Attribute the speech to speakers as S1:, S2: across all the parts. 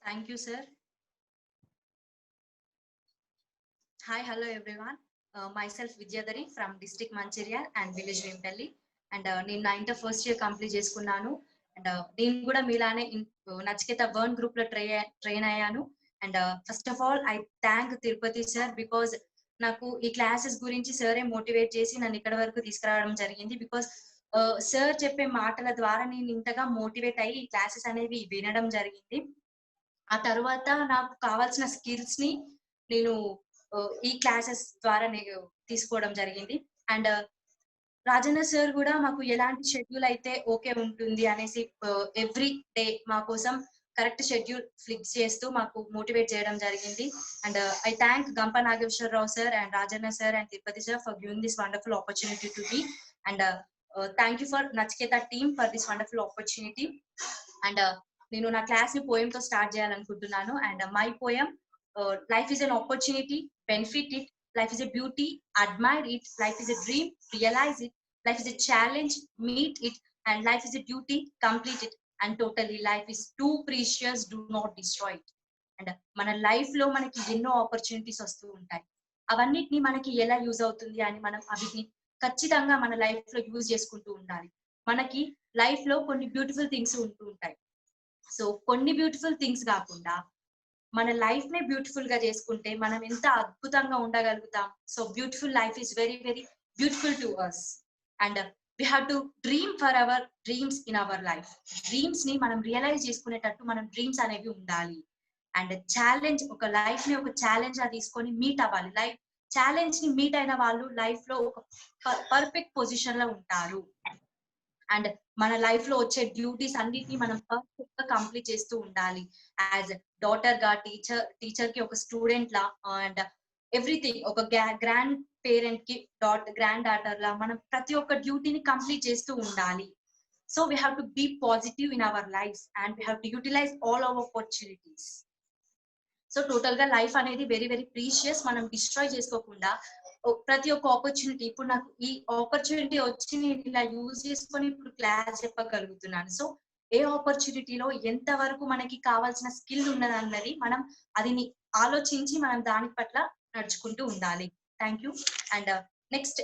S1: Thank you, sir. Hi, hello everyone. Myself Vidyadhari from District Mancherial and Village Vimpelli. And నేను 9th first year complete చేసుకున్నాను. And నేను కూడా మీలానే Nachiketa burn group లో train అయ్యాను. And first of all I thank Tirupati sir because నాకు ఈ classes గురించి సరే మోటివేట్ చేసి నన్ను ఇక్కడ వరకు తీసుకురావడం జరిగింది. బికాస్ సార్ చెప్పే మాటల ద్వారా నేను ఇంతగా మోటివేట్ అయ్యి ఈ క్లాసెస్ అనేవి వినడం జరిగింది. ఆ తర్వాత నాకు కావాల్సిన స్కిల్స్ ని నేను ఈ క్లాసెస్ ద్వారా తీసుకోవడం జరిగింది. అండ్ రాజన్న సార్ కూడా మాకు ఎలాంటి షెడ్యూల్ అయితే ఓకే ఉంటుంది అనేసి ఎవ్రీ డే మా కోసం కరెక్ట్ షెడ్యూల్ ఫిక్స్ చేస్తూ మాకు మోటివేట్ చేయడం జరిగింది. And I thank Gampa Nageswara Rao sir and Rajanna sir and Tirupati sir for giving this wonderful opportunity to me. And thank you for Nachiketa team for this wonderful opportunity. And నేను నా class ని poem తో start చేయాలనుకుంటున్నాను. And my poem, life is an opportunity, benefit it, life is a beauty, admire it, life is a dream, realize it, life is a challenge, meet it, and life is a duty, complete it, and totally life is too precious, do not destroy it. And మన life లో మనకి ఎన్నో opportunities వస్తూ ఉంటాయి. అవన్నిటిని మనకి ఎలా use అవుతుంది అని మనం అవిని ఖచ్చితంగా మన లైఫ్ లో యూజ్ చేసుకుంటూ ఉండాలి. మనకి లైఫ్ లో కొన్ని బ్యూటిఫుల్ థింగ్స్ ఉంటూ ఉంటాయి. సో కొన్ని బ్యూటిఫుల్ థింగ్స్ కాకుండా మన లైఫ్ నే బ్యూటిఫుల్ గా చేసుకుంటే మనం ఎంత అద్భుతంగా ఉండగలుగుతాం. So beautiful life is very very beautiful to us. And we have to dream for our dreams in our life. Dreams ని మనం రియలైజ్ చేసుకునేటట్టు మనం డ్రీమ్స్ అనేవి ఉండాలి. అండ్ ఛాలెంజ్, ఒక లైఫ్ ని ఒక ఛాలెంజ్ గా తీసుకొని మీట్ అవ్వాలి. లైఫ్ ఛాలెంజ్ ని మీట్ అయిన వాళ్ళు లైఫ్ లో ఒక పర్ఫెక్ట్ పొజిషన్ లో ఉంటారు. అండ్ మన లైఫ్ లో వచ్చే డ్యూటీస్ అన్నిటిని మనం పర్ఫెక్ట్ గా కంప్లీట్ చేస్తూ ఉండాలి. యాజ్ డాటర్ గా, టీచర్ కి ఒక స్టూడెంట్ లా, అండ్ ఎవ్రీథింగ్ ఒక గ్రాండ్ పేరెంట్ కి గ్రాండ్ డాటర్ లా మనం ప్రతి ఒక్క డ్యూటీని కంప్లీట్ చేస్తూ ఉండాలి. So we have to be positive in our life and we have to utilize all our opportunities. So total గా లైఫ్ అనేది వెరీ వెరీ ప్రీషియస్. మనం డిస్ట్రాయ్ చేసుకోకుండా ప్రతి ఒక్క ఆపర్చునిటీ, ఇప్పుడు నాకు ఈ ఆపర్చునిటీ వచ్చి నేను ఇలా యూజ్ చేసుకొని ఇప్పుడు క్లాస్ చెప్పగలుగుతున్నాను. సో ఏ ఆపర్చునిటీలో ఎంత వరకు మనకి కావాల్సిన స్కిల్ ఉన్నదన్నది మనం అది ఆలోచించి మనం దాని పట్ల నడుచుకుంటూ ఉండాలి. Thank you. అండ్ నెక్స్ట్,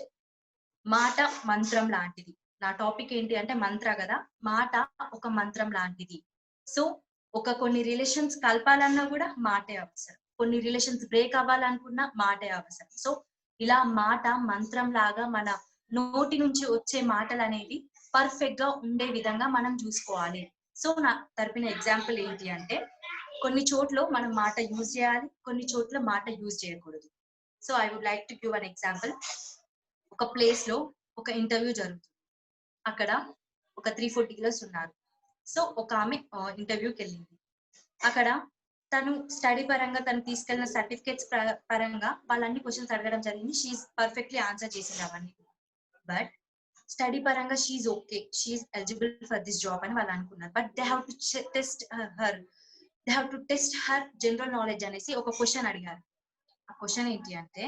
S1: మాట మంత్రం లాంటిది. నా టాపిక్ ఏంటి అంటే మంత్ర కదా. మాట ఒక మంత్రం లాంటిది. సో కొన్ని రిలేషన్స్ కలపాలన్నా కూడా మాటే అవసరం, కొన్ని రిలేషన్స్ బ్రేక్ అవ్వాలనుకున్నా మాటే అవసరం. సో ఇలా మాట మంత్రం లాగా మన నోటి నుంచి వచ్చే మాటలు అనేవి పర్ఫెక్ట్ గా ఉండే విధంగా మనం చూసుకోవాలి. సో నా తరపున ఎగ్జాంపుల్ ఏంటి అంటే, కొన్ని చోట్ల మనం మాట యూజ్ చేయాలి, కొన్ని చోట్ల మాట యూజ్ చేయకూడదు. So I would like to give an example. ఒక ప్లేస్ లో ఒక ఇంటర్వ్యూ జరుగుతుంది. అక్కడ ఒక 3-4 డీలర్స్ ఉన్నారు. సో ఒక ఆమె ఇంటర్వ్యూకి వెళ్ళింది. అక్కడ తను స్టడీ పరంగా తను తీసుకెళ్లిన సర్టిఫికేట్స్ పరంగా వాళ్ళన్ని క్వశ్చన్స్ అడగడం జరిగింది. షీఈ్ పర్ఫెక్ట్లీ ఆన్సర్ చేసింది అవన్నీ. బట్ స్టడీ పరంగా she okay, she eligible for this job అని వాళ్ళు అనుకున్నారు. But they have to test her general knowledge అనేసి ఒక క్వశ్చన్ అడిగారు. ఆ క్వశ్చన్ ఏంటి అంటే,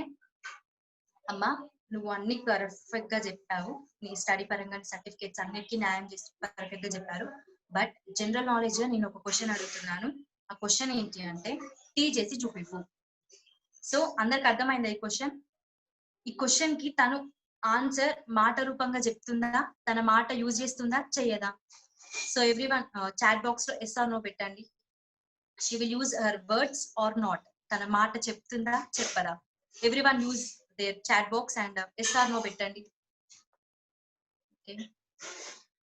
S1: అమ్మా నువ్వు అన్ని పర్ఫెక్ట్ గా చెప్పావు, నీ స్టడీ పరంగా సర్టిఫికేట్స్ అన్నిటికీ న్యాయం చేసి పర్ఫెక్ట్ గా చెప్పారు. బట్ జనరల్ నాలెడ్జ్ లో నేను ఒక క్వశ్చన్ అడుగుతున్నాను. ఆ క్వశ్చన్ ఏంటి అంటే, టీ చేసి చూపివ్వు. సో అందరికి అర్థమైందా ఈ క్వశ్చన్? ఈ క్వశ్చన్ కి తను ఆన్సర్ మాట రూపంగా చెప్తుందా, తన మాట యూజ్ చేస్తుందా, చెయ్యదా? సో ఎవ్రీవన్ చాట్ బాక్స్ లో ఎస్ ఆర్ నో పెట్టండి. She will use her words or not? తన మాట చెప్తుందా, చెప్పదా? Everyone use their chat box and yes or no పెట్టండి. Okay,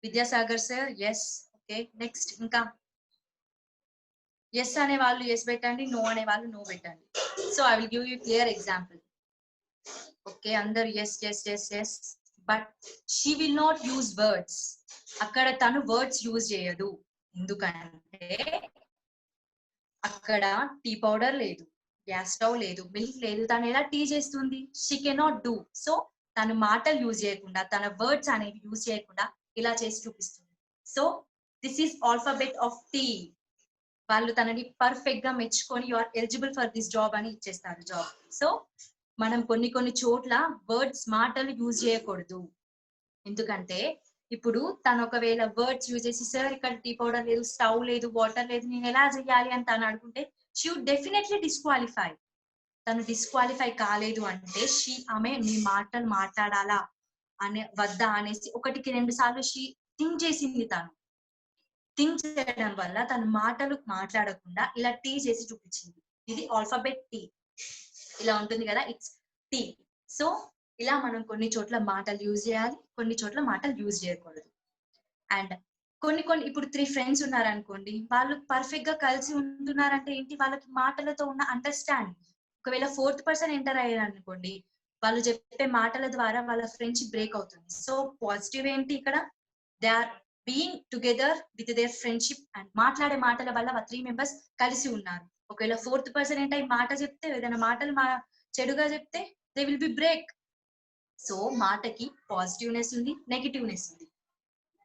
S1: Vidyasagar sir yes. Okay, next ఇంకా ఎస్ అనే వాళ్ళు ఎస్ పెట్టండి, నో అనే వాళ్ళు నో పెట్టండి. So I will give you clear example. Okay, అందరు yes yes yes yes. But she will not use words. అక్కడ తను వర్డ్స్ యూజ్ చేయదు. ఎందుకంటే అక్కడ టీ పౌడర్ లేదు, గ్యాస్ స్టవ్ లేదు, మిల్క్ లేదు. తను ఎలా టీ చేస్తుంది? She cannot do. సో తను మాటలు యూజ్ చేయకుండా, తన వర్డ్స్ అనేవి యూజ్ చేయకుండా ఇలా చేసి చూపిస్తుంది. So this is alphabet of T. వాళ్ళు తనని పర్ఫెక్ట్ గా మెచ్చుకొని you are eligible for this job అని ఇచ్చేస్తారు జాబ్. సో మనం కొన్ని చోట్ల వర్డ్స్, మాటలు యూజ్ చేయకూడదు. ఎందుకంటే ఇప్పుడు తను ఒకవేళ వర్డ్స్ యూజ్ చేసి సార్ ఇక్కడ టీ పౌడర్ లేదు, స్టవ్ లేదు, వాటర్ లేదు, నేను ఎలా చేయాలి అని తను అనుకుంటే షీ వుడ్ డెఫినెట్లీ డిస్క్వాలిఫై. తను డిస్క్వాలిఫై కాలేదు అంటే ఆమె మీ మాటలు మాట్లాడాలా వద్దా అనేసి ఒకటికి 2 సార్లు థింక్ చేసింది. తను థింక్ చేయడం వల్ల తన మాటలు మాట్లాడకుండా ఇలా టీ చేసి చూపించింది. ఇది ఆల్ఫాబెట్ టీ ఇలా ఉంటుంది కదా, ఇట్స్ టీ. సో ఇలా మనం కొన్ని చోట్ల మాటలు యూజ్ చేయాలి, కొన్ని చోట్ల మాటలు యూజ్ చేయకూడదు. అండ్ కొన్ని ఇప్పుడు 3 ఫ్రెండ్స్ ఉన్నారనుకోండి, వాళ్ళు పర్ఫెక్ట్ గా కలిసి ఉంటున్నారంటే ఏంటి, వాళ్ళకి మాటలతో ఉన్న అండర్స్టాండింగ్. ఒకవేళ 4th పర్సన్ ఎంటర్ అయ్యారు అనుకోండి, వాళ్ళు చెప్పే మాటల ద్వారా వాళ్ళ ఫ్రెండ్షిప్ బ్రేక్ అవుతుంది. సో పాజిటివ్ ఏంటి ఇక్కడ, they are being together with their friendship and మాట్లాడే మాటల వల్ల 3 మెంబర్స్ కలిసి ఉన్నారు. ఒకవేళ 4th పర్సన్ ఏంటి మాట చెప్తే, ఏదైనా మాటలు చెడుగా చెప్తే they will be break. So మాటకి పాజిటివ్నెస్ ఉంది, నెగిటివ్నెస్ ఉంది.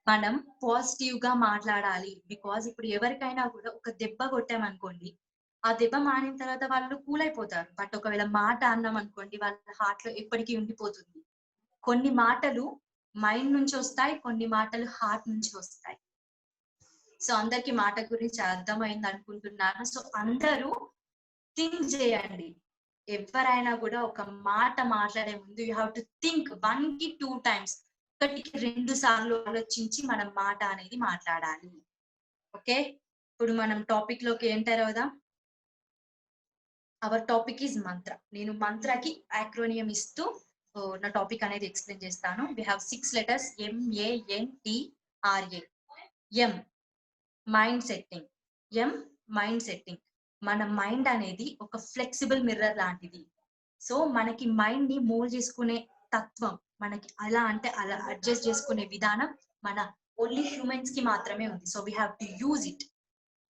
S1: మనం పాజిటివ్ గా మాట్లాడాలి. బికాజ్ ఇప్పుడు ఎవరికైనా కూడా ఒక దెబ్బ కొట్టామనుకోండి, ఆ దెబ్బ మానిన తర్వాత వాళ్ళు కూల్ అయిపోతారు. బట్ ఒకవేళ మాట అన్నాం అనుకోండి, వాళ్ళ హార్ట్ లో ఎప్పటికీ ఉండిపోతుంది. కొన్ని మాటలు మైండ్ నుంచి వస్తాయి, కొన్ని మాటలు హార్ట్ నుంచి వస్తాయి. సో అందరికి మాట గురించి అర్థమైంది అనుకుంటున్నాను. సో అందరూ థింక్ చేయండి. ఎవరైనా కూడా ఒక మాట మాట్లాడే ముందు యూ హ్యావ్ టు థింక్ 1 కి 2 టైమ్స్, 1కి 2 సార్లు ఆలోచించి మనం మాట అనేది మాట్లాడాలి. ఓకే, ఇప్పుడు మనం టాపిక్ లోకి ఎంటర్ అవుదాం. అవర్ టాపిక్ ఈజ్ మంత్ర. నేను మంత్రకి యాక్రోనియం ఇస్తూ నా టాపిక్ అనేది ఎక్స్ప్లెయిన్ చేస్తాను. We have 6 letters MANTRA. M mind setting. M mind setting. మన మైండ్ అనేది ఒక ఫ్లెక్సిబుల్ మిర్రర్ లాంటిది. సో మనకి మైండ్ ని మూవ్ చేసుకునే తత్వం, మనకి అలా అంటే అలా అడ్జస్ట్ చేసుకునే విధానం మన ఓన్లీ హ్యూమన్స్ కి మాత్రమే ఉంది. So we have to use it.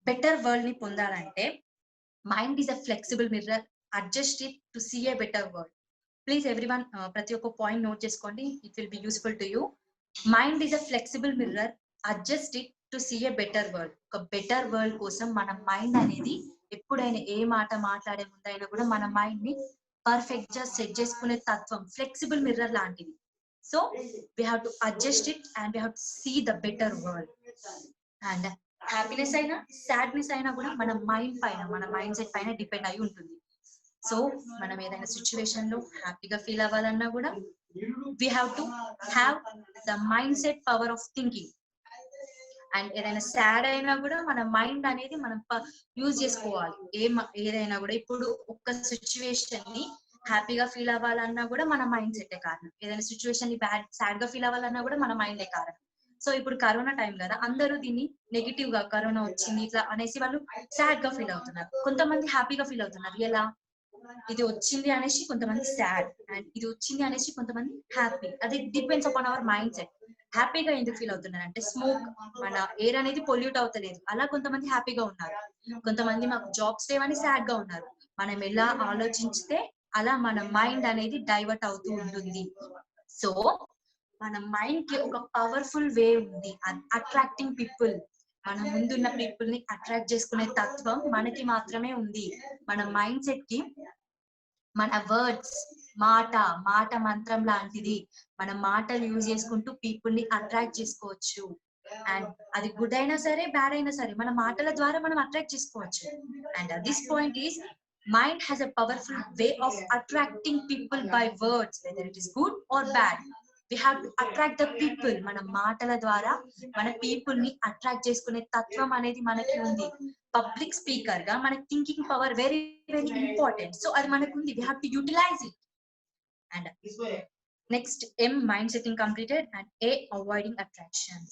S1: Better world ని పొందాలంటే mind is a flexible mirror, adjust it to see a better world. Please everyone ప్రతి ఒక్క పాయింట్ నోట్ చేసుకోండి, it will be useful to you. Mind is a flexible mirror, adjust it to see a better world. ఒక better world కోసం మన mind అనేది ఎప్పుడైనా ఏ మాట మాట్లాడే ముందైనా కూడా మన మైండ్ ని పర్ఫెక్ట్ గా సెట్ చేసుకునే తత్వం ఫ్లెక్సిబుల్ మిర్రర్ లాంటిది. So we have to adjust it and we have to see the better world. And happiness అయినా సాడ్నెస్ అయినా కూడా మన మైండ్ పైన, మన మైండ్ సెట్ పైన డిపెండ్ అయి ఉంటుంది. సో మనం ఏదైనా సిచ్యువేషన్ లో హ్యాపీగా ఫీల్ అవ్వాలన్నా కూడా we have to have the mind set power of thinking. And ఏదైనా సాడ్ అయినా కూడా మన మైండ్ అనేది మనం యూజ్ చేసుకోవాలి. ఏదైనా కూడా ఇప్పుడు ఒక్క సిచ్యువేషన్ ని హ్యాపీగా ఫీల్ అవ్వాలన్నా కూడా మన మైండ్ సెట్టే కారణం. ఏదైనా సిచ్యువేషన్ ని సాడ్ గా ఫీల్ అవ్వాలన్నా కూడా మన మైండే కారణం. సో ఇప్పుడు కరోనా టైం కదా, అందరూ దీన్ని నెగిటివ్ గా కరోనా వచ్చింది ఇట్లా అనేసి వాళ్ళు సాడ్ గా ఫీల్ అవుతున్నారు. కొంతమంది హ్యాపీగా ఫీల్ అవుతున్నారు. ఎలా, ఇది వచ్చింది అనేసి కొంతమంది సాడ్, అండ్ ఇది వచ్చింది అనేసి కొంతమంది హ్యాపీ. అది depends upon our mind set. హ్యాపీగా ఎందుకు ఫీల్ అవుతున్నారు అంటే స్మోక్, మన ఎయిర్ అనేది పొల్యూట్ అవుతలేదు, అలా కొంతమంది హ్యాపీగా ఉన్నారు. కొంతమంది మాకు జాబ్స్ లేవని సాడ్ గా ఉన్నారు. మనం ఎలా ఆలోచిస్తే అలా మన మైండ్ అనేది డైవర్ట్ అవుతూ ఉంటుంది. సో మన మైండ్ కి ఒక పవర్ఫుల్ వే ఉంది, అట్రాక్టింగ్ పీపుల్. మన ముందున్న పీపుల్ ని అట్రాక్ట్ చేసుకునే తత్వం మనకి మాత్రమే ఉంది. మన మైండ్ సెట్ కి మన వర్డ్స్, మాట మంత్రం లాంటిది. మన మాటలు యూజ్ చేసుకుంటూ పీపుల్ ని అట్రాక్ట్ చేసుకోవచ్చు. అండ్ అది గుడ్ అయినా సరే, బ్యాడ్ అయినా సరే మన మాటల ద్వారా మనం అట్రాక్ట్ చేసుకోవచ్చు. And this point is mind has a powerful way of attracting people by words, whether it is good or bad. We have to attract the people. మన మాటల ద్వారా మన పీపుల్ ని అట్రాక్ట్ చేసుకునే తత్వం అనేది మనకి ఉంది. పబ్లిక్ స్పీకర్ గా మన thinking power very very important. So అది మనకు ఉంది, we have to utilize it. And next, M mind setting completed, and A avoiding attractions.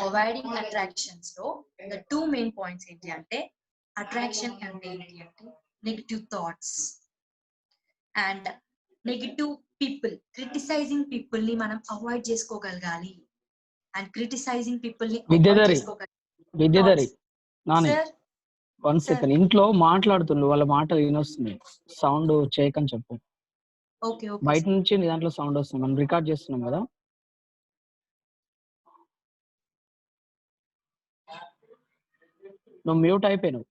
S1: Avoiding attractions లో the two main points ఏంటి అంటే, అట్రాక్షన్ అంటే ఏంటి అంటే negative thoughts and negative people, criticizing people ని మనం అవాయిడ్ చేసుకోగలగాలి. అండ్ క్రిటిసైజింగ్ పీపుల్ ని
S2: విద్యాధరి నాని 1 సెకండ్, ఇంట్లో మాట్లాడుతుండ్రు, వాళ్ళ మాటలు వినొస్తుంది, సౌండ్ చేయకని చెప్పు.
S1: ఓకే,
S2: బయట నుంచి నీ దాంట్లో సౌండ్ వస్తుంది, మనం రికార్డ్ చేస్తున్నాం కదా. నువ్వు మ్యూట్ అయిపోయినావు.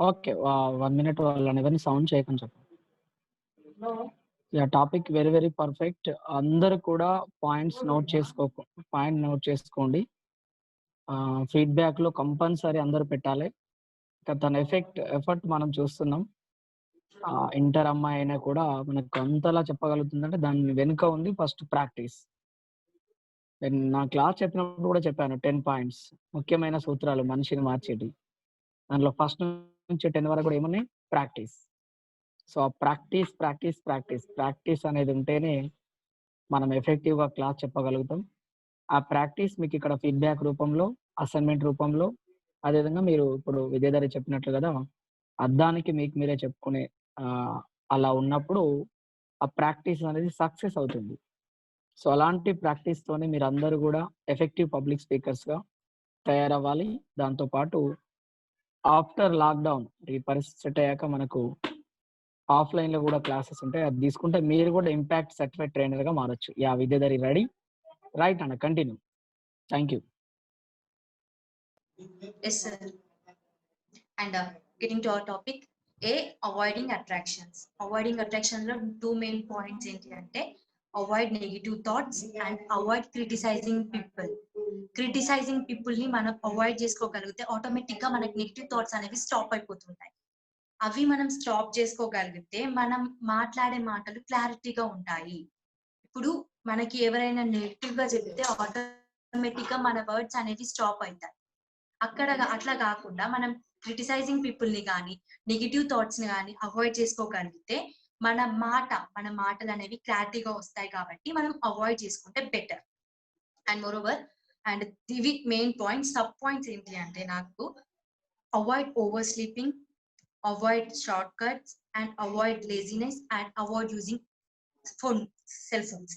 S2: ఓకే, 1 minute వాళ్ళని ఎవరిని సౌండ్ చేయకని చెప్పు. Yeah topic very very perfect. అందరూ కూడా పాయింట్ నోట్ చేసుకోండి. ఫీడ్‌బ్యాక్‌లో కంపల్సరీ అందరూ పెట్టాలి. తన ఎఫర్ట్ మనం చూస్తున్నాం. ఇంటర్ అమ్మాయి అయినా కూడా మనకు అంతలా చెప్పగలుగుతుందంటే దాని వెనుక ఉంది ఫస్ట్ ప్రాక్టీస్. నేను నా క్లాస్ చెప్పినప్పుడు కూడా చెప్పాను 10 పాయింట్స్. ముఖ్యమైన సూత్రాలు మనిషిని మార్చేటివి. దాంట్లో ఫస్ట్ నుంచి 10 వరకు కూడా ఏమున్నాయి? ప్రాక్టీస్. సో, ఆ ప్రాక్టీస్ అనేది ఉంటేనే మనం ఎఫెక్టివ్‌గా క్లాస్ చెప్పగలుగుతాం. ఆ ప్రాక్టీస్ మీకిక్కడ ఫీడ్‌బ్యాక్ రూపంలో, అసైన్‌మెంట్ రూపంలో, అదేవిధంగా మీరు ఇప్పుడు విద్యాధరి చెప్పినట్లు గదా! అద్దానికి మీకు మీరే చెప్పుకునే అలా ఉన్నప్పుడు ఆ ప్రాక్టీస్ అనేది సక్సెస్ అవుతుంది. సో, అలాంటి ప్రాక్టీస్‌తోనే మీరందరూ గూడా ఎఫెక్టివ్ పబ్లిక్ స్పీకర్స్‌గా తయారవ్వాలి. దాంతో పాటు ఆఫ్టర్ లాక్‌డౌన్ ఈ పరిస్థితి సెట్ అయ్యాక మనకు ఆఫ్‌లైన్‌లో గూడా క్లాసెస్ ఉంటాయి. అది తీసుకుంటే మీరు గూడా ఇంపాక్ట్ సర్టిఫైడ్ ట్రైనర్‌గా మారొచ్చు. యాహ్! విద్యాధరి రెడీ? రైట్ అన్న continue. Thank you.
S1: Yes, sir. And getting to our topic, avoiding attractions. Avoiding attraction లో 2 main points ఏంటి అంటే avoid negative thoughts and avoid criticizing people. Criticizing people ని మనం అవాయిడ్ చేసుకోగలిగితే automatic గా మనకి నెగిటివ్ థాట్స్ అనేవి స్టాప్ అయిపోతుంటాయి. అవి మనం స్టాప్ చేసుకోగలిగితే మనం మాట్లాడే మాటలు క్లారిటీగా ఉంటాయి. ఇప్పుడు మనకి ఎవరైనా నెగిటివ్ గా చెప్తే ఆటోమేటిక్ గా మన వర్డ్స్ అనేవి స్టాప్ అవుతాయి. అట్లా కాకుండా మనం క్రిటిసైజింగ్ పీపుల్ ని కానీ నెగిటివ్ థాట్స్ ని కానీ అవాయిడ్ చేసుకోగలిగితే మన మాటలు అనేవి క్లారిటీగా వస్తాయి కాబట్టి మనం అవాయిడ్ చేసుకుంటే better. And more over and ఇవి మెయిన్ పాయింట్స్. సబ్ పాయింట్స్ ఏంటి అంటే నాకు avoid over sleeping, avoid short cuts and avoid laziness and avoid using cell phones.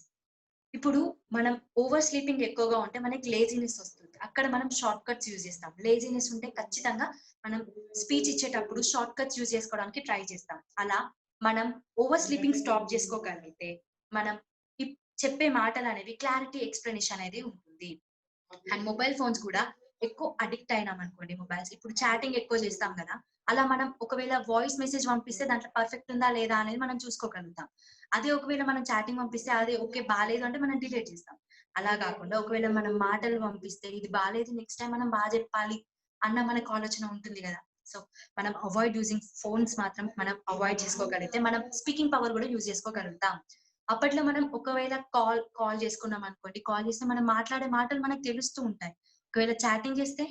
S1: ఇప్పుడు మనం ఓవర్ స్లీపింగ్ ఎక్కువగా ఉంటే మనకి లేజినెస్ వస్తుంది. అక్కడ మనం షార్ట్ కట్స్ యూజ్ చేస్తాం. లేజినెస్ ఉంటే ఖచ్చితంగా మనం స్పీచ్ ఇచ్చేటప్పుడు షార్ట్ కట్స్ యూజ్ చేసుకోవడానికి ట్రై చేస్తాం. అలా మనం ఓవర్ స్లీపింగ్ స్టాప్ చేసుకోగలిగితే మనం చెప్పే మాటలు అనేవి క్లారిటీ ఎక్స్ప్లెనేషన్ అనేది ఉంటుంది. అండ్ మొబైల్ ఫోన్స్ కూడా ఎక్కువ అడిక్ట్ అయినాం అనుకోండి మొబైల్స్. ఇప్పుడు చాటింగ్ ఎక్కువ చేస్తాం కదా, అలా మనం ఒకవేళ వాయిస్ మెసేజ్ పంపిస్తే దాంట్లో పర్ఫెక్ట్ ఉందా లేదా అనేది మనం చూసుకోగలుగుతాం. అదే ఒకవేళ మనం చాటింగ్ పంపిస్తే అది ఓకే బాలేదు అంటే మనం డిలీట్ చేస్తాం. అలా కాకుండా ఒకవేళ మనం మాటలు పంపిస్తే ఇది బాలేదు, నెక్స్ట్ టైం మనం బాగా చెప్పాలి అన్న మనకు ఆలోచన ఉంటుంది కదా. సో మనం అవాయిడ్ యూజింగ్ ఫోన్స్ మాత్రం మనం అవాయిడ్ చేసుకోగలిగితే మనం స్పీకింగ్ పవర్ కూడా యూజ్ చేసుకోగలుగుతాం. అప్పట్లో మనం ఒకవేళ కాల్ చేసుకున్నాం అనుకోండి, కాల్ చేస్తే మనం మాట్లాడే మాటలు మనకు తెలుస్తూ ఉంటాయి. ఒకవేళ చాటింగ్ చేస్తే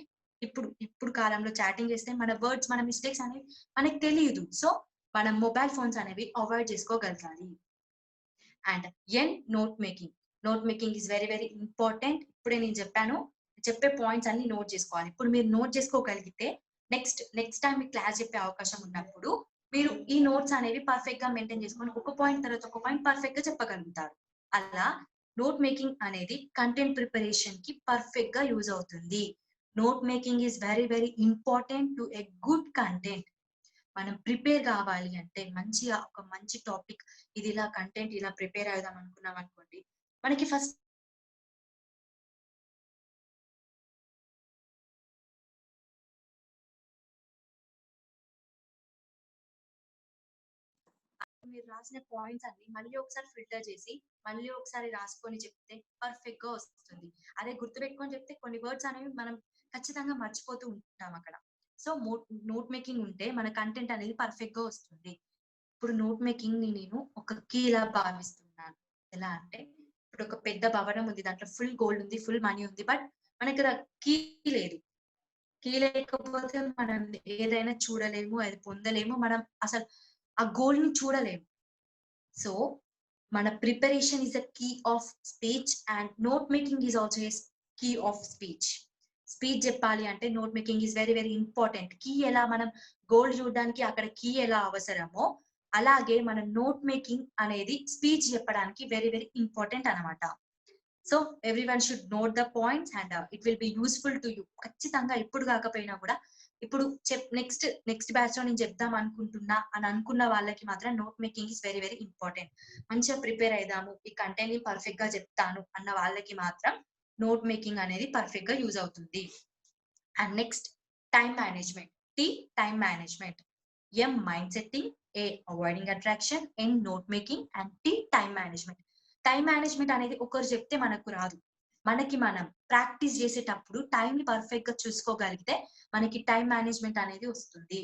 S1: ఇప్పుడు కాలంలో చాటింగ్ చేస్తే మన వర్డ్స్ మన మిస్టేక్స్ అనేవి మనకు తెలియదు. సో మనం మొబైల్ ఫోన్స్ అనేవి అవాయిడ్ చేసుకోగలగాలి. And note making is very very important. ఇప్పుడే నేను చెప్పే పాయింట్స్ అన్ని నోట్ చేసుకోవాలి. ఇప్పుడు మీరు నోట్ చేసుకోగలిగితే నెక్స్ట్ టైం మీకు క్లాస్ చెప్పే అవకాశం ఉన్నప్పుడు మీరు ఈ నోట్స్ అనేవి పర్ఫెక్ట్ గా మెయింటైన్ చేసుకొని ఒక పాయింట్ తర్వాత ఒక పాయింట్ పర్ఫెక్ట్ గా చెప్పగలుగుతారు. అలా నోట్ మేకింగ్ అనేది కంటెంట్ ప్రిపరేషన్ కి పర్ఫెక్ట్ గా యూజ్ అవుతుంది. Note making is very very important to a good content. మనం ప్రిపేర్ కావాలి అంటే ఒక మంచి టాపిక్ ఇది ఇలా కంటెంట్ ఇలా ప్రిపేర్ అవుదాం అనుకున్నాం అనుకోండి, మనకి ఫస్ట్ మీరు రాసిన పాయింట్స్ అన్ని మళ్ళీ ఒకసారి ఫిల్టర్ చేసి మళ్ళీ ఒకసారి రాసుకొని చెప్తే పర్ఫెక్ట్ గా వస్తుంది. అదే గుర్తుపెట్టుకొని చెప్తే కొన్ని వర్డ్స్ అనేవి మనం ఖచ్చితంగా మర్చిపోతూ ఉంటాం అక్కడ. సో నోట్ మేకింగ్ ఉంటే మన కంటెంట్ అనేది పర్ఫెక్ట్ గా వస్తుంది. ఇప్పుడు నోట్ మేకింగ్ ని నేను ఒక కీ లా భావిస్తున్నాను. ఎలా అంటే ఇప్పుడు ఒక పెద్ద భవనం ఉంది, దాంట్లో ఫుల్ గోల్డ్ ఉంది, ఫుల్ మనీ ఉంది, బట్ మనకి కీ లేదు. కీ లేకపోతే మనం ఏదైనా చూడలేము, అది పొందలేము, మనం అసలు ఆ గోల్ ని చూడలేము. సో మన preparation is a key of speech and note making is also a key of speech. Speech చెప్పాలి అంటే note making is very very important. Key ఎలా మనం గోల్డ్ చూడడానికి అక్కడ కీ ఎలా అవసరమో అలాగే మన నోట్ మేకింగ్ అనేది స్పీచ్ చెప్పడానికి వెరీ వెరీ ఇంపార్టెంట్ అనమాట. So everyone should note the points and it will be useful to you. ఖచ్చితంగా ఇప్పుడు కాకపోయినా కూడా ఇప్పుడు నెక్స్ట్ బ్యాచ్ లో నేను చెప్దాం అనుకుంటున్నా అని అనుకున్న వాళ్ళకి మాత్రం note making is very very important. మంచిగా ప్రిపేర్ అయిదాము, ఈ కంటెంట్ ని పర్ఫెక్ట్ గా చెప్తాను అన్న వాళ్ళకి మాత్రం నోట్ మేకింగ్ అనేది పర్ఫెక్ట్ గా యూజ్ అవుతుంది. And next time management. Time management. Mind setting. A, avoiding attraction, N, note making, and T, time management. Time management అనేది ఒకరు చెప్తే మనకు రాదు. మనకి మనం ప్రాక్టీస్ చేసేటప్పుడు టైం ని పర్ఫెక్ట్ గా చూసుకోగలిగితే మనకి టైం మేనేజ్మెంట్ అనేది వస్తుంది.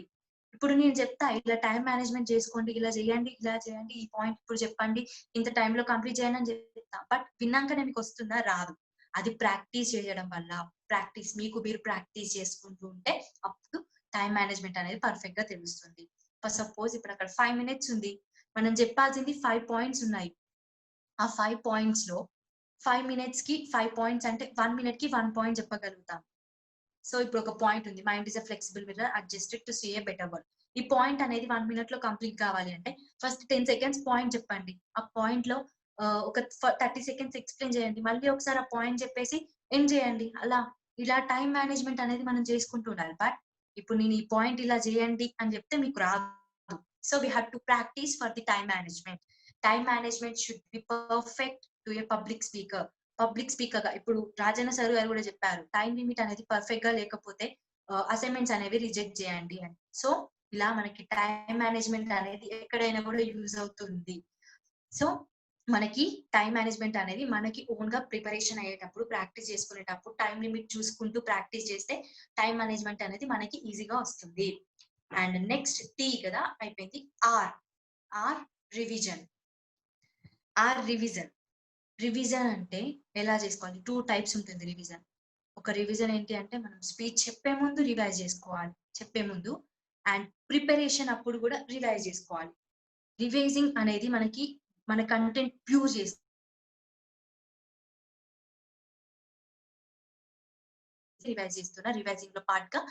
S1: ఇప్పుడు నేను చెప్తా ఇలా టైం మేనేజ్మెంట్ చేసుకోండి, ఇలా చేయండి, ఇలా చేయండి, ఈ పాయింట్ ఇప్పుడు చెప్పండి, ఇంత టైంలో కంప్లీట్ చేయండి అని చెప్తా. బట్ విన్నాకనే మీకు వస్తుందా? రాదు. అది ప్రాక్టీస్ చేయడం వల్ల, మీకు మీరు ప్రాక్టీస్ చేసుకుంటూ ఉంటే అప్పుడు టైం మేనేజ్మెంట్ అనేది పర్ఫెక్ట్ గా తెలుస్తుంది. ఫర్ సపోజ్ ఇప్పుడు అక్కడ 5 మినిట్స్ ఉంది, మనం చెప్పాల్సింది 5 పాయింట్స్ ఉన్నాయి. ఆ 5 పాయింట్స్ లో 5 మినిట్స్ కి 5 పాయింట్స్ అంటే 1 మినిట్ కి 1 పాయింట్ చెప్పగలుగుతాం. సో ఇప్పుడు ఒక పాయింట్ ఉంది, mind is a flexible mirror adjusted to see a better world. ఈ పాయింట్ అనేది 1 మినిట్ లో కంప్లీట్ కావాలి అంటే ఫస్ట్ 10 సెకండ్స్ పాయింట్ చెప్పండి. ఆ పాయింట్ లో ఒక 30 సెకండ్స్ ఎక్స్ప్లెయిన్ చేయండి. మళ్ళీ ఒకసారి ఆ పాయింట్ చెప్పేసి ఎండ్ చేయండి. ఇలా టైం మేనేజ్మెంట్ అనేది మనం చేసుకుంటూ ఉండాలి. బట్ ఇప్పుడు నేను ఈ పాయింట్ ఇలా చేయండి అని చెప్తే మీకు రాదు. So we have to practice for the time management. Time management should be perfect to A public speaker. Public speaker గా ఇప్పుడు రాజన్న సార్ గారు కూడా చెప్పారు, టైం లిమిట్ అనేది పర్ఫెక్ట్ గా లేకపోతే అసైన్మెంట్స్ అనేవి రిజెక్ట్ చేయండి అని. సో ఇలా మనకి టైం మేనేజ్మెంట్ అనేది ఎక్కడైనా కూడా యూజ్ అవుతుంది. సో మనకి టైం మేనేజ్మెంట్ అనేది మనకి ఓన్ గా ప్రిపరేషన్ అయ్యేటప్పుడు, ప్రాక్టీస్ చేసుకునేటప్పుడు టైం లిమిట్ చూసుకుంటూ ప్రాక్టీస్ చేస్తే టైం మేనేజ్మెంట్ అనేది మనకి ఈజీగా వస్తుంది. అండ్ నెక్స్ట్ టీ కదా అయిపోయింది. Are revision. రివిజన్ అంటే ఎలా చేసుకోవాలి? 2 టైప్స్ ఉంటుంది రివిజన్. ఒక రివిజన్ ఏంటి అంటే మనం స్పీచ్ చెప్పే ముందు రివైజ్ చేసుకోవాలి. చెప్పే ముందు అండ్ ప్రిపరేషన్ అప్పుడు కూడా రివైజ్ చేసుకోవాలి. రివైజింగ్ అనేది మనకి మన కంటెంట్ ప్యూర్ చేసి రివైజ్ చేస్తున్నా. రివైజింగ్ లో పార్ట్ గా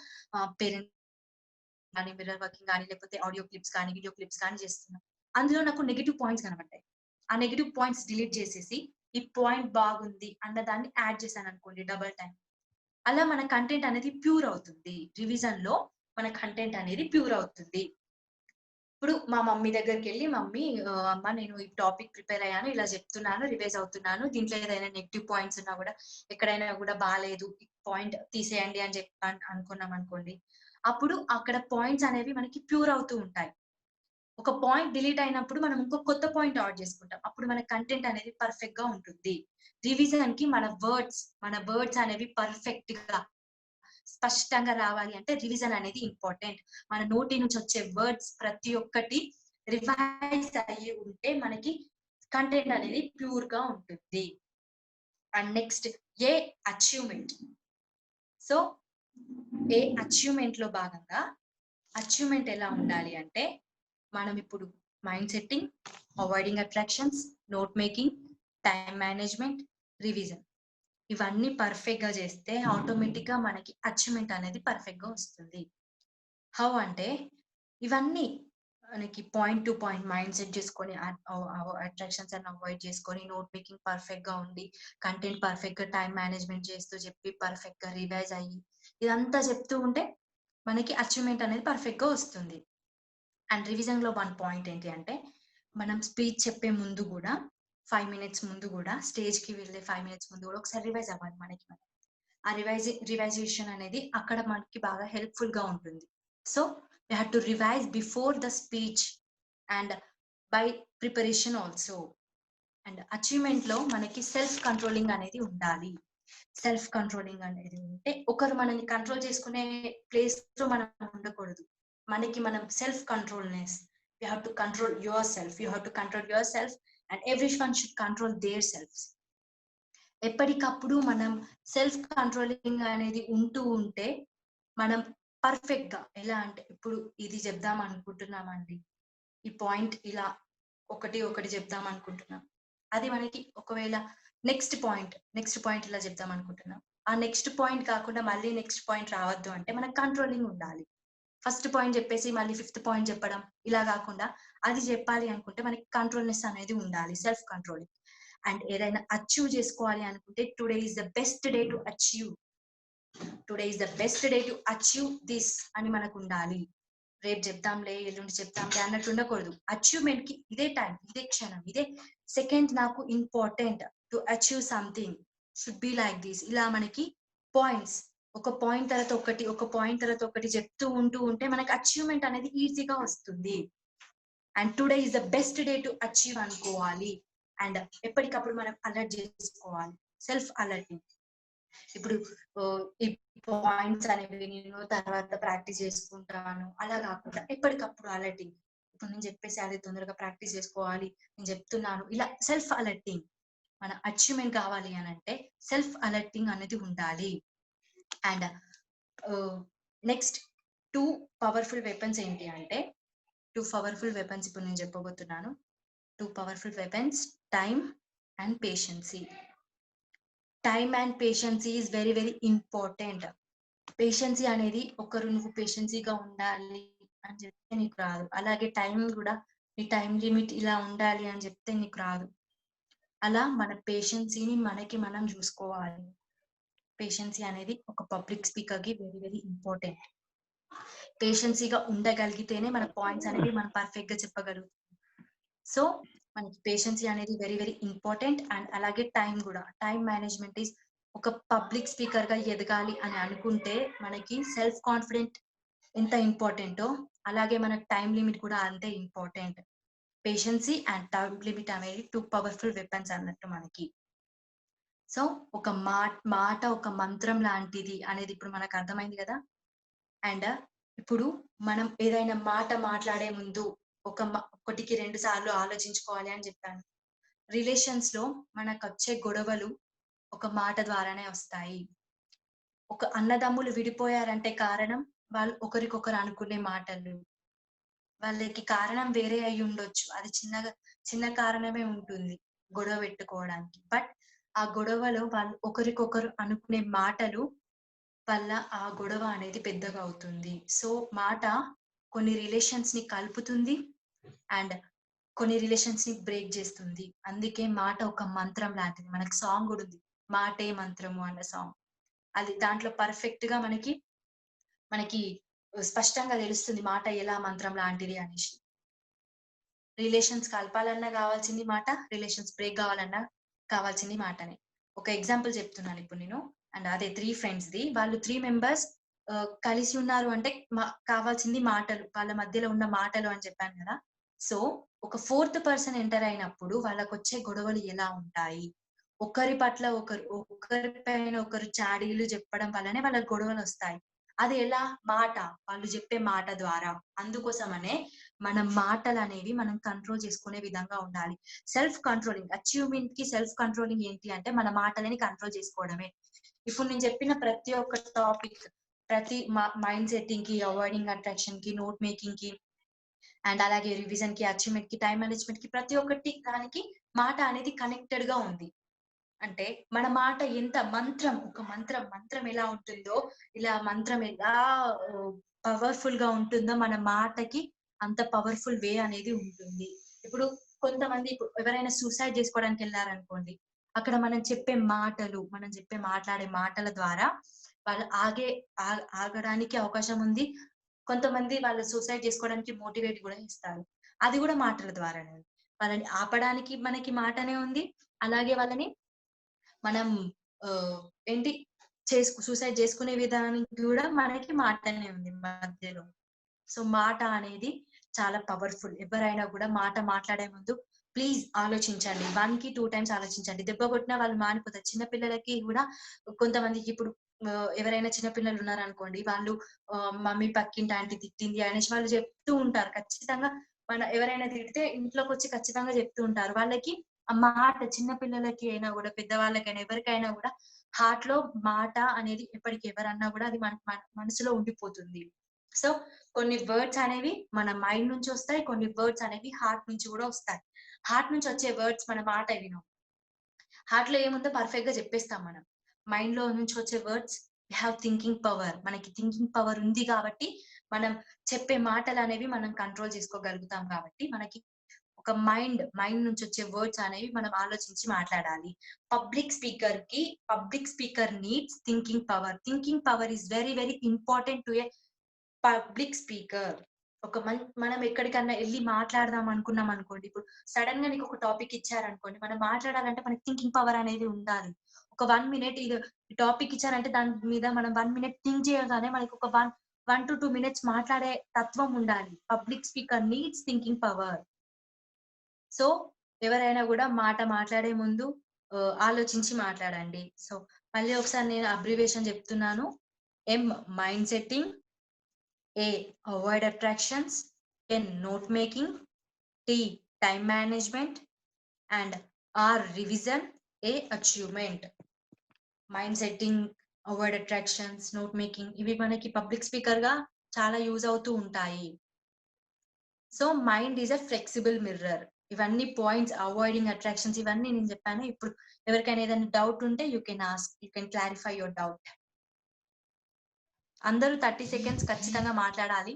S1: పేరెంట్ కానీ, మిర్రర్ వర్కింగ్ కానీ, లేకపోతే ఆడియో క్లిప్స్ కానీ, వీడియో క్లిప్స్ కానీ చేస్తున్నా. అందులో నాకు నెగెటివ్ పాయింట్స్ కనబడ్డాయి. ఆ నెగెటివ్ పాయింట్స్ డిలీట్ చేసేసి ఈ పాయింట్ బాగుంది అన్న దాన్ని యాడ్ చేశాను అనుకోండి డబుల్ టైం. అలా మన కంటెంట్ అనేది ప్యూర్ అవుతుంది. రివిజన్ లో మన కంటెంట్ అనేది ప్యూర్ అవుతుంది. ఇప్పుడు మా మమ్మీ దగ్గరికెళ్ళి మమ్మీ అమ్మ నేను ఈ టాపిక్ ప్రిపేర్ అయ్యాను, ఇలా చెప్తున్నాను, రివైజ్ అవుతున్నాను. దీంట్లో ఏదైనా నెగెటివ్ పాయింట్స్ ఉన్నా కూడా ఎక్కడైనా కూడా బాలేదు, ఈ పాయింట్ తీసేయండి అని అనుకున్నాం అనుకోండి. అప్పుడు అక్కడ పాయింట్స్ అనేవి మనకి ప్యూర్ అవుతూ ఉంటాయి. ఒక పాయింట్ డిలీట్ అయినప్పుడు మనం ఇంకో కొత్త పాయింట్ యాడ్ చేసుకుంటాం. అప్పుడు మన కంటెంట్ అనేది పర్ఫెక్ట్ గా ఉంటుంది. రివిజన్ కి మన వర్డ్స్ అనేవి పర్ఫెక్ట్ గా స్పష్టంగా రావాలి అంటే రివిజన్ అనేది ఇంపార్టెంట్. మన నోటి నుంచి వచ్చే వర్డ్స్ ప్రతి ఒక్కటి రివైజ్ అయ్యి ఉంటే మనకి కంటెంట్ అనేది ప్యూర్ గా ఉంటుంది. And next A achievement. So A achievement లో భాగంగా అచీవ్మెంట్ ఎలా ఉండాలి అంటే మనం ఇప్పుడు mind setting, avoiding attractions, note making, time management, revision ఇవన్నీ పర్ఫెక్ట్ గా చేస్తే ఆటోమేటిక్ గా మనకి అచీవ్మెంట్ అనేది పర్ఫెక్ట్ గా వస్తుంది. హౌ అంటే ఇవన్నీ మనకి point to point mind set చేసుకొని అట్రాక్షన్స్ అన్ని అవాయిడ్ చేసుకొని నోట్ మేకింగ్ పర్ఫెక్ట్ గా ఉండి కంటెంట్ పర్ఫెక్ట్ గా టైం మేనేజ్మెంట్ చేస్తూ చెప్పి పర్ఫెక్ట్ గా రివైజ్ అయ్యి ఇదంతా చెప్తూ ఉంటే మనకి అచీవ్మెంట్ అనేది పర్ఫెక్ట్ గా వస్తుంది. అండ్ రివిజన్ లో 1 పాయింట్ ఏంటి అంటే మనం స్పీచ్ చెప్పే ముందు కూడా 5 మినిట్స్ ముందు కూడా స్టేజ్ కి వెళ్ళే 5 మినిట్స్ ముందు కూడా ఒకసారి రివైజ్ అవ్వాలి మనకి. ఆ రివైజేషన్ అనేది అక్కడ మనకి బాగా హెల్ప్ఫుల్ గా ఉంటుంది. So we have to revise before the speech and by preparation also. And achievement లో మనకి సెల్ఫ్ కంట్రోలింగ్ అనేది ఉండాలి. సెల్ఫ్ కంట్రోలింగ్ అనేది ఉంటే ఒకరు మనల్ని కంట్రోల్ చేసుకునే ప్లేస్ లో మనం ఉండకూడదు. మనకి మనం self controlness, you have to control your self and everyone should control their selfs. ఎప్పటికప్పుడు మనం సెల్ఫ్ కంట్రోలింగ్ అనేది ఉంటూ ఉంటే మనం పర్ఫెక్ట్ గా ఎలా అంటే ఇప్పుడు ఇది చెప్దాం అనుకుంటున్నామండి, ఈ పాయింట్ ఇలా ఒకటి చెప్దాం అనుకుంటున్నాం, అది మనకి ఒకవేళ నెక్స్ట్ పాయింట్ ఇలా చెప్దాం అనుకుంటున్నాం, ఆ నెక్స్ట్ పాయింట్ కాకుండా మళ్ళీ నెక్స్ట్ పాయింట్ రావద్దు అంటే మనకు కంట్రోలింగ్ ఉండాలి. ఫస్ట్ పాయింట్ చెప్పేసి మళ్ళీ 5th పాయింట్ చెప్పడం ఇలా కాకుండా అది చెప్పాలి అనుకుంటే మనకి కంట్రోల్నెస్ అనేది ఉండాలి, సెల్ఫ్ కంట్రోలింగ్. అండ్ ఏదైనా అచీవ్ చేసుకోవాలి అనుకుంటే today is the best day to achieve this అని మనకు ఉండాలి. రేపు చెప్తాంలే, ఎల్లుండి చెప్తాంలే అన్నట్టు ఉండకూడదు. అచీవ్మెంట్ కి ఇదే టైం, ఇదే క్షణం, ఇదే సెకండ్ నాకు important to achieve something should be like this. ఇలా మనకి పాయింట్స్ ఒక పాయింట్ తర్వాత ఒకటి చెప్తూ ఉంటే మనకి అచీవ్మెంట్ అనేది ఈజీగా వస్తుంది. And today is the best day to achieve అనుకోవాలి. అండ్ ఎప్పటికప్పుడు మనం అలర్ట్ చేసుకోవాలి, సెల్ఫ్ అలర్టింగ్. ఇప్పుడు ఈ పాయింట్స్ అనేవి నేను తర్వాత ప్రాక్టీస్ చేసుకుంటాను అలా కాకుండా ఎప్పటికప్పుడు అలర్టింగ్. ఇప్పుడు నేను చెప్పేసి అది తొందరగా ప్రాక్టీస్ చేసుకోవాలి, నేను చెప్తున్నాను, ఇలా సెల్ఫ్ అలర్టింగ్. మన అచీవ్మెంట్ కావాలి అని అంటే సెల్ఫ్ అలర్టింగ్ అనేది ఉండాలి. అండ్ నెక్స్ట్ 2 పవర్ఫుల్ వెపన్స్ ఏంటి అంటే, 2 పవర్ఫుల్ వెపన్స్ ఇప్పుడు నేను చెప్పబోతున్నాను. 2 powerful weapons, time and patiency. Time and patiency is very very important. Patiency అనేది ఒకరు నువ్వు పేషెన్సీగా ఉండాలి అని చెప్తే నీకు రాదు. అలాగే టైం కూడా నీ టైం లిమిట్ ఇలా ఉండాలి అని చెప్తే నీకు రాదు. అలా మన పేషెన్సీని మనకి మనం చూసుకోవాలి. పేషెన్సీ అనేది ఒక పబ్లిక్ స్పీకర్ కి వెరీ వెరీ ఇంపార్టెంట్. పేషెన్సీగా ఉండగలిగితేనే మన పాయింట్స్ అనేవి మనం పర్ఫెక్ట్ గా చెప్పగలుగుతాం. సో మనకి పేషెన్సీ అనేది వెరీ వెరీ ఇంపార్టెంట్. అండ్ అలాగే టైం కూడా, టైం మేనేజ్మెంట్ ఈస్, ఒక పబ్లిక్ స్పీకర్ గా ఎదగాలి అని అనుకుంటే మనకి సెల్ఫ్ కాన్ఫిడెంట్ ఎంత ఇంపార్టెంటో అలాగే మన టైం లిమిట్ కూడా అంతే ఇంపార్టెంట్. పేషెన్సీ అండ్ టైం లిమిట్ అనేది 2 పవర్ఫుల్ వెపన్స్ అన్నట్టు మనకి. సో ఒక మాట ఒక మంత్రం లాంటిది అనేది ఇప్పుడు మనకు అర్థమైంది కదా. అండ్ ఇప్పుడు మనం ఏదైనా మాట మాట్లాడే ముందు ఒకటికి 2 సార్లు ఆలోచించుకోవాలి అని చెప్పాను. రిలేషన్స్ లో మనకు వచ్చే గొడవలు ఒక మాట ద్వారానే వస్తాయి. ఒక అన్నదమ్ములు విడిపోయారంటే కారణం వాళ్ళు ఒకరికొకరు అనుకునే మాటలు. వాళ్ళకి కారణం వేరే అయి ఉండొచ్చు, అది చిన్న కారణమే ఉంటుంది గొడవ పెట్టుకోవడానికి. బట్ ఆ గొడవలో వాళ్ళు ఒకరికొకరు అనుకునే మాటలు వల్ల ఆ గొడవ అనేది పెద్దగా అవుతుంది. సో మాట కొన్ని రిలేషన్స్ ని కలుపుతుంది అండ్ కొన్ని రిలేషన్స్ ని బ్రేక్ చేస్తుంది. అందుకే మాట ఒక మంత్రం లాంటిది. మనకి సాంగ్ కూడా ఉంది, మాటే మంత్రము అన్న సాంగ్. అది దాంట్లో పర్ఫెక్ట్ గా మనకి స్పష్టంగా తెలుస్తుంది మాట ఎలా మంత్రం లాంటిది అనేసి. రిలేషన్స్ కలపాలన్నా కావాల్సింది మాట, రిలేషన్స్ బ్రేక్ కావాలన్నా కావాల్సింది మాటనే. ఒక ఎగ్జాంపుల్ చెప్తున్నాను ఇప్పుడు నేను. అండ్ అదే 3 ఫ్రెండ్స్ ది. వాళ్ళు 3 మెంబర్స్ కలిసి ఉన్నారు అంటే కావాల్సింది మాటలు, వాళ్ళ మధ్యలో ఉన్న మాటలు అని చెప్పాను కదా. సో ఒక 4th పర్సన్ ఎంటర్ అయినప్పుడు వాళ్ళకొచ్చే గొడవలు ఎలా ఉంటాయి, ఒకరి పట్ల ఒకరి పైన ఒకరు చాడీలు చెప్పడం వల్లనే వాళ్ళకి గొడవలు వస్తాయి. అది ఎలా? మాట, వాళ్ళు చెప్పే మాట ద్వారా. అందుకోసమనే మన మాటలు అనేవి మనం కంట్రోల్ చేసుకునే విధంగా ఉండాలి. సెల్ఫ్ కంట్రోలింగ్, అచీవ్మెంట్ కి సెల్ఫ్ కంట్రోలింగ్ ఏంటి అంటే మన మాటలని కంట్రోల్ చేసుకోవడమే. ఇప్పుడు నేను చెప్పిన ప్రతి ఒక్క టాపిక్, ప్రతి మైండ్ సెట్టింగ్ కి, అవాయిడింగ్ అట్రాక్షన్ కి, నోట్ మేకింగ్ కి, అండ్ అలాగే రివిజన్ కి, అచీవ్మెంట్ కి, టైం మేనేజ్మెంట్ కి, ప్రతి ఒక్కటి దానికి మాట అనేది కనెక్టెడ్ గా ఉంది. అంటే మన మాట ఎంత ఒక మంత్రం ఎలా ఉంటుందో, ఇలా మంత్రం ఎలా పవర్ఫుల్ గా ఉంటుందో మన మాటకి అంత పవర్ఫుల్ వే అనేది ఉంటుంది. ఇప్పుడు కొంతమంది ఎవరైనా సూసైడ్ చేసుకోవడానికి వెళ్ళారనుకోండి, అక్కడ మనం మాట్లాడే మాటల ద్వారా వాళ్ళు ఆగడానికి అవకాశం ఉంది. కొంతమంది వాళ్ళు సూసైడ్ చేసుకోవడానికి మోటివేట్ కూడా ఇస్తారు. అది కూడా మాటల ద్వారానే. వాళ్ళని ఆపడానికి మనకి మాటనే ఉంది. అలాగే వాళ్ళని మనం ఏంటి సూసైడ్ చేసుకునే విధానానికి కూడా మనకి మాటనే ఉంది మధ్యలో. సో మాట అనేది చాలా పవర్ఫుల్. ఎవరైనా కూడా మాట మాట్లాడే ముందు ప్లీజ్ ఆలోచించండి. 1కి 2 టైమ్స్ ఆలోచించండి. దెబ్బ కొట్టినా వాళ్ళు మానిపోతారు. చిన్న పిల్లలకి కూడా కొంతమందికి ఇప్పుడు ఎవరైనా చిన్న పిల్లలు ఉన్నారనుకోండి, వాళ్ళు మమ్మీ పక్కింటి ఆంటీ తిట్టింది అనేసి వాళ్ళు చెప్తూ ఉంటారు. ఖచ్చితంగా ఎవరైనా తిడితే ఇంట్లోకి వచ్చి ఖచ్చితంగా చెప్తూ ఉంటారు. వాళ్ళకి ఆ మాట, చిన్న పిల్లలకి అయినా కూడా పెద్దవాళ్ళకైనా ఎవరికైనా కూడా హార్ట్ లో మాట అనేది ఎప్పటికి ఎవరన్నా కూడా అది మన మనసులో ఉండిపోతుంది. సో కొన్ని వర్డ్స్ అనేవి మన మైండ్ నుంచి వస్తాయి, కొన్ని వర్డ్స్ అనేవి హార్ట్ నుంచి కూడా వస్తాయి. హార్ట్ నుంచి వచ్చే వర్డ్స్ మన మాట వినం. హార్ట్ లో ఏముందో పర్ఫెక్ట్ గా చెప్పేస్తాం మనం. మైండ్ లో నుంచి వచ్చే వర్డ్స్ హ్యావ్ థింకింగ్ పవర్. మనకి థింకింగ్ పవర్ ఉంది కాబట్టి మనం చెప్పే మాటలు అనేవి మనం కంట్రోల్ చేసుకోగలుగుతాం. కాబట్టి మనకి ఒక మైండ్ నుంచి వచ్చే వర్డ్స్ అనేవి మనం ఆలోచించి మాట్లాడాలి. Public speaker needs thinking power. Thinking power is very very important to A public speaker. మనం ఎక్కడికన్నా వెళ్ళి మాట్లాడదాం అనుకున్నాం అనుకోండి, ఇప్పుడు సడన్ గా నీకు ఒక టాపిక్ ఇచ్చారనుకోండి, మనం మాట్లాడాలంటే మనకి థింకింగ్ పవర్ అనేది ఉండాలి. ఒక 1 మినిట్ ఇది టాపిక్ ఇచ్చారంటే దాని మీద మనం 1 మినిట్ థింక్ చేయగానే మనకి ఒక 1 to 2 minutes మాట్లాడే తత్వం ఉండాలి. Public speaker needs thinking power. So ఎవరైనా కూడా మాట్లాడే ముందు ఆలోచించి మాట్లాడండి. సో మళ్ళీ ఒకసారి నేను అబ్రివేషన్ చెప్తున్నాను. M mind setting, A avoid attractions, N note making, T time management and R revision, A achievement. Mind setting, avoid attractions, note making ఇవి మనకి పబ్లిక్ స్పీకర్ గా చాలా యూజ్ అవుతూ ఉంటాయి. So mind is a flexible mirror. ఇవన్నీ points, avoiding attractions ఇవన్నీ నేను చెప్పాను. ఇప్పుడు ఎవరికైనా ఏదైనా డౌట్ ఉంటే you can ask, you can clarify your doubt. అందరూ 30 సెకండ్స్ ఖచ్చితంగా మాట్లాడాలి.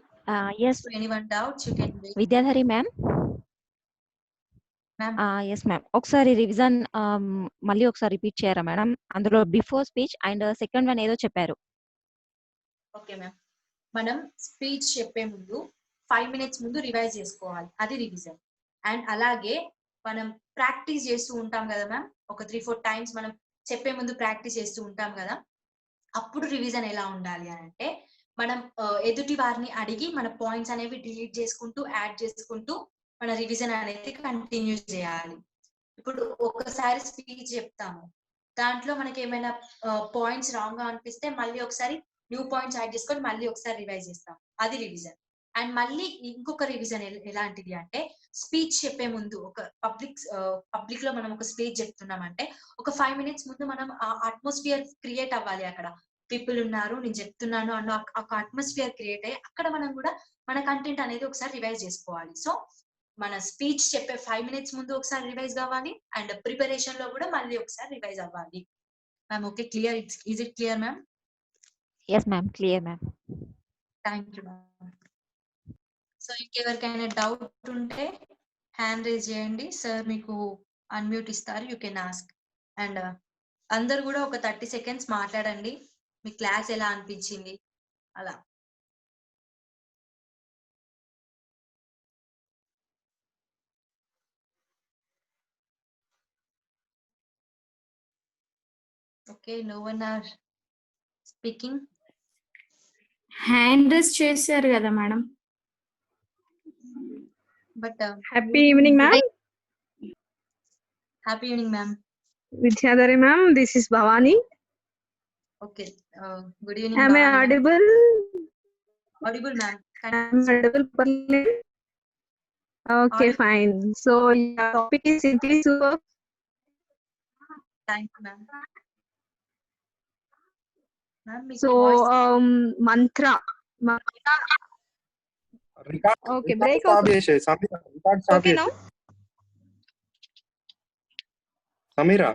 S3: Yes
S1: anyone doubts you can
S3: Vidyadhari ma'am.
S1: Ma'am.
S3: Yes ma'am. ఒకసారి రివిజన్ మళ్ళీ ఒకసారి రిపీట్ చేయరా మేడం? అందులో before speech and second one ఏదో చెప్పారు.
S1: Okay ma'am. మనం స్పీచ్ చెప్పే ముందు 5 minutes ముందు రివైజ్ చేసుకోవాలి, అది రివిజన్. అండ్ అలాగే మనం ప్రాక్టీస్ చేస్తూ ఉంటాం కదా మ్యామ్, ఒక 3-4 times మనం చెప్పే ముందు ప్రాక్టీస్ చేస్తూ ఉంటాం కదా, అప్పుడు రివిజన్ ఎలా ఉండాలి అని అంటే మనం ఎదుటి వారిని అడిగి మన పాయింట్స్ అనేవి డిలీట్ చేసుకుంటూ యాడ్ చేసుకుంటూ మన రివిజన్ అనేది కంటిన్యూ చేయాలి. ఇప్పుడు ఒకసారి స్పీచ్ చెప్తాము, దాంట్లో మనకి ఏమైనా పాయింట్స్ రాంగ్ గా అనిపిస్తే మళ్ళీ ఒకసారి న్యూ పాయింట్స్ యాడ్ చేసుకొని మళ్ళీ ఒకసారి రివైజ్ చేస్తాం, అది రివిజన్. అండ్ మళ్ళీ ఇంకొక రివిజన్ ఎలాంటిది అంటే స్పీచ్ చెప్పే ముందు ఒక పబ్లిక్ లో మనం ఒక స్పీచ్ చెప్తున్నామంటే ఒక 5 minutes ముందు మనం ఆ అట్మాస్ఫియర్ క్రియేట్ అవ్వాలి. అక్కడ పీపుల్ ఉన్నారు, నేను చెప్తున్నాను అన్న ఒక అట్మాస్ఫియర్ క్రియేట్ అయ్యి అక్కడ మనం కూడా మన కంటెంట్ అనేది ఒకసారి రివైజ్ చేసుకోవాలి. సో మన స్పీచ్ చెప్పే 5 minutes ముందు ఒకసారి రివైజ్ కావాలి అండ్ ప్రిపరేషన్ లో కూడా మళ్ళీ ఒకసారి రివైజ్ అవ్వాలి. Ma'am okay, clear? Is it clear ma'am?
S3: Yes ma'am, clear ma'am.
S1: Thank you ma'am. So ఇంకెవరికైనా డౌట్ ఉంటే హ్యాండ్ రేజ్ చేయండి, సార్ మీకు అన్మ్యూట్ ఇస్తారు, యూ కెన్ ఆస్క్. అండ్ అందరు కూడా ఒక 30 seconds మాట్లాడండి, మీ క్లాస్ ఎలా అనిపించింది అలా. Okay, no one are speaking.
S4: Hand raise చేశారు కదా madam.
S1: But
S5: happy evening ma'am.
S1: Happy evening ma'am.
S5: Vidyadhari ma'am, this is Bhavani.
S1: Okay, good evening.
S5: Am I audible?
S1: Audible ma'am.
S5: I'm audible. Okay,
S1: Audible.
S5: fine. So your topic is simply superb.
S1: Thank you ma'am. Ma'am,
S5: So mantra. Okay, break
S6: stop
S5: off.
S6: చేసే Sameera, record stop
S5: Okay
S6: చేసే
S5: now.
S6: Sameera.